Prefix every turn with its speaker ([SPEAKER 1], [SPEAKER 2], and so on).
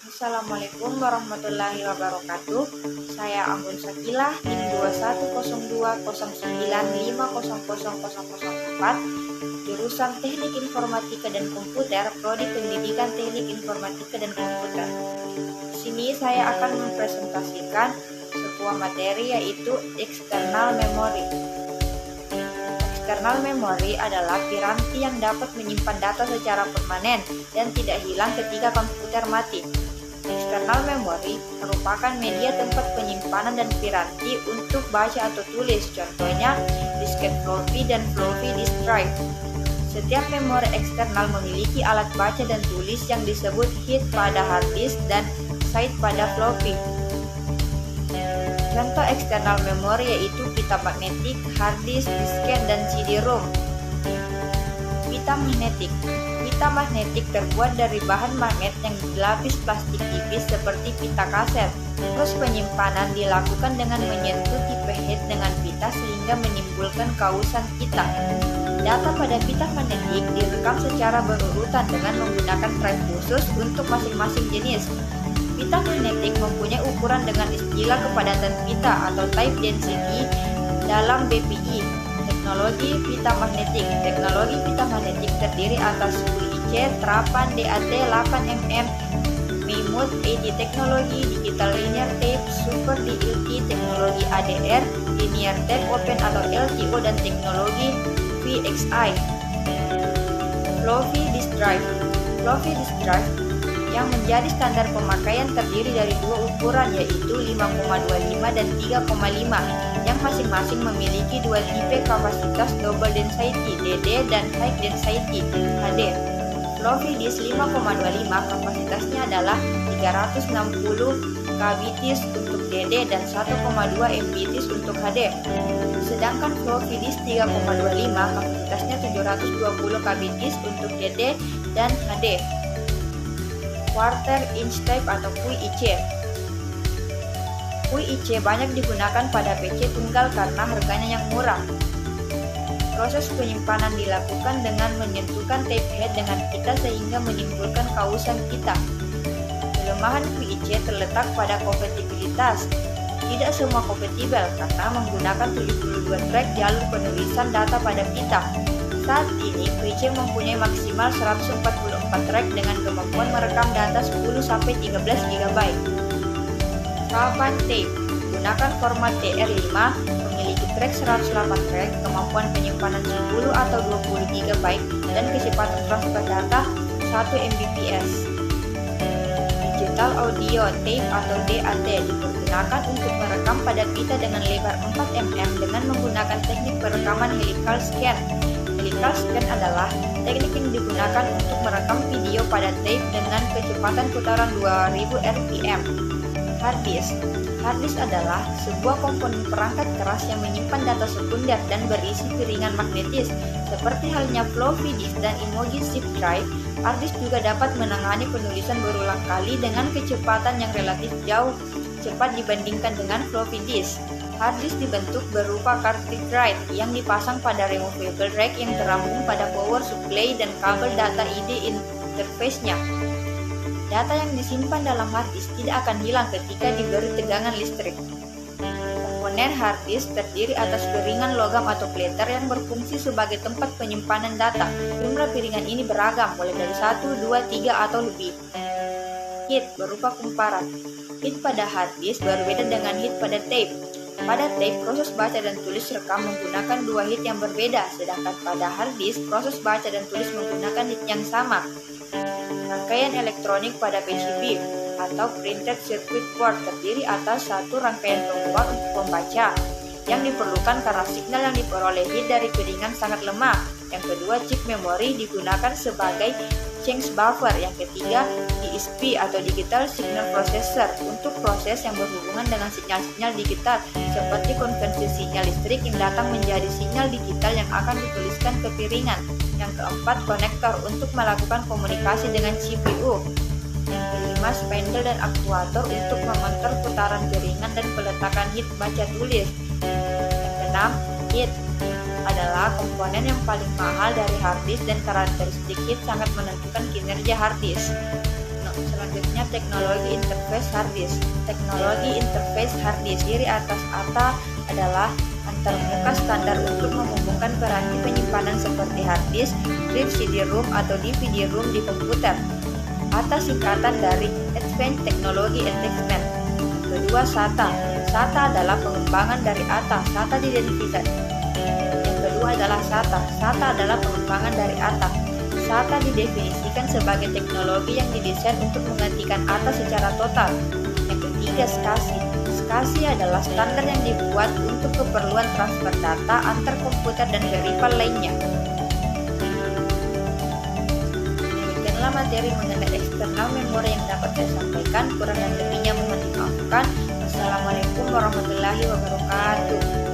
[SPEAKER 1] Assalamualaikum warahmatullahi wabarakatuh. Saya Anggun Sakilah, NIM 210209500004, jurusan Teknik Informatika dan Komputer, Prodi Pendidikan Teknik Informatika dan Komputer. Di sini saya akan mempresentasikan sebuah materi yaitu external memory. External memory adalah piranti yang dapat menyimpan data secara permanen dan tidak hilang ketika komputer mati. External memory merupakan media tempat penyimpanan dan piranti untuk baca atau tulis, contohnya disket floppy dan floppy disk drive. Setiap memori eksternal memiliki alat baca dan tulis yang disebut head pada hard disk dan side pada floppy. Contoh eksternal memori yaitu pita magnetik, hard disk, disket, dan CD-ROM. Pita magnetik. Pita magnetik terbuat dari bahan magnet yang dilapis plastik tipis seperti pita kaset. Terus penyimpanan dilakukan dengan menyentuh tipe head dengan pita sehingga menimbulkan kausan pita. Data pada pita magnetik direkam secara berurutan dengan menggunakan drive khusus untuk masing-masing jenis. Pita magnetik mempunyai ukuran dengan istilah kepadatan pita atau type density dalam BPI. Teknologi pita magnetik. Teknologi pita magnetik terdiri atas QIC, Trapan, DAT, 8mm, MIMUT, AD teknologi, digital linear tape, super DLT, teknologi ADR, linear tape open atau LTO, dan teknologi VXI. Floppy disk drive. Floppy disk drive yang menjadi standar pemakaian terdiri dari dua ukuran yaitu 5,25 dan 3,5 yang masing-masing memiliki dua tipe kapasitas double density DD dan high density HD. Floppy disk 5,25 kapasitasnya adalah 360 kbps untuk DD dan 1,2 mbps untuk HD. Sedangkan floppy disk 3,25 kapasitasnya 720 kbps untuk DD dan HD. Quarter inch type atau QIC. QIC banyak digunakan pada PC tunggal karena harganya yang murah. Proses penyimpanan dilakukan dengan menyentuhkan tape head dengan pita sehingga menimbulkan kausan pita. Kelemahan QIC terletak pada kompatibilitas. Tidak semua kompatibel karena menggunakan 72 track jalur penulisan data pada pita. Saat ini, QIC mempunyai maksimal 144 track dengan kemampuan merekam data 10-13 GB. Trapan tape gunakan format TR5, memiliki track 108 track, kemampuan penyimpanan 10 atau 20 GB, dan kecepatan transfer data 1 Mbps. Digital audio tape atau DAT digunakan untuk merekam pada pita dengan lebar 4 mm dengan menggunakan teknik perekaman helical scan. Helical scan adalah teknik yang digunakan untuk merekam video pada tape dengan kecepatan putaran 2000 rpm. Hard disk. Hard disk adalah sebuah komponen perangkat keras yang menyimpan data sekunder dan berisi piringan magnetis. Seperti halnya floppy disk dan emoji zip drive, hard disk juga dapat menangani penulisan berulang kali dengan kecepatan yang relatif jauh cepat dibandingkan dengan floppy disk. Hard disk dibentuk berupa cartridge drive yang dipasang pada removable rack yang terambung pada power supply dan kabel data ID interface-nya. Data yang disimpan dalam hard disk tidak akan hilang ketika diberi tegangan listrik. Komponen hard disk terdiri atas piringan logam atau platter yang berfungsi sebagai tempat penyimpanan data. Jumlah piringan ini beragam, mulai dari 1, 2, 3, atau lebih. Head berupa kumparan. Head pada hard disk berbeda dengan head pada tape. Pada tape, proses baca dan tulis rekam menggunakan dua head yang berbeda, sedangkan pada hard disk, proses baca dan tulis menggunakan head yang sama. Rangkaian elektronik pada PCB atau printed circuit board terdiri atas satu rangkaian pembuat untuk pembaca yang diperlukan karena signal yang diperoleh head dari piringan sangat lemah. Yang kedua, chip memori digunakan sebagai change buffer. Yang ketiga, DSP atau digital signal processor untuk proses yang berhubungan dengan sinyal-sinyal digital seperti konversi sinyal listrik yang datang menjadi sinyal digital yang akan dituliskan ke piringan. Yang keempat, konektor untuk melakukan komunikasi dengan CPU. Yang kelima, spindle dan aktuator untuk mengontrol putaran piringan dan peletakan head baca tulis. Yang keenam, head adalah komponen yang paling mahal dari hard disk dan karakteristik head sangat menentukan kinerja hard disk. Selanjutnya teknologi interface hard disk. Teknologi interface hard disk ciri atas ATA adalah antarmuka standar untuk menghubungkan piranti penyimpanan seperti hard disk, drive CD-ROM atau DVD-ROM di komputer. ATA singkatan dari Advanced Technology Attachment. Kedua, SATA. SATA adalah pengembangan dari ATA. SATA diidentifikasi. Yang kedua adalah SATA. SATA adalah pengembangan dari ATA. SATA didefinisikan sebagai teknologi yang didesain untuk menggantikan ATA secara total. Yang ketiga, SCSI. SCSI adalah standar yang dibuat untuk keperluan transfer data antar komputer dan variabel lainnya. Demikianlah materi mengenai eksternal memori yang dapat saya sampaikan. Kurang dan lebihnya mohon dimaafkan. Assalamualaikum warahmatullahi wabarakatuh.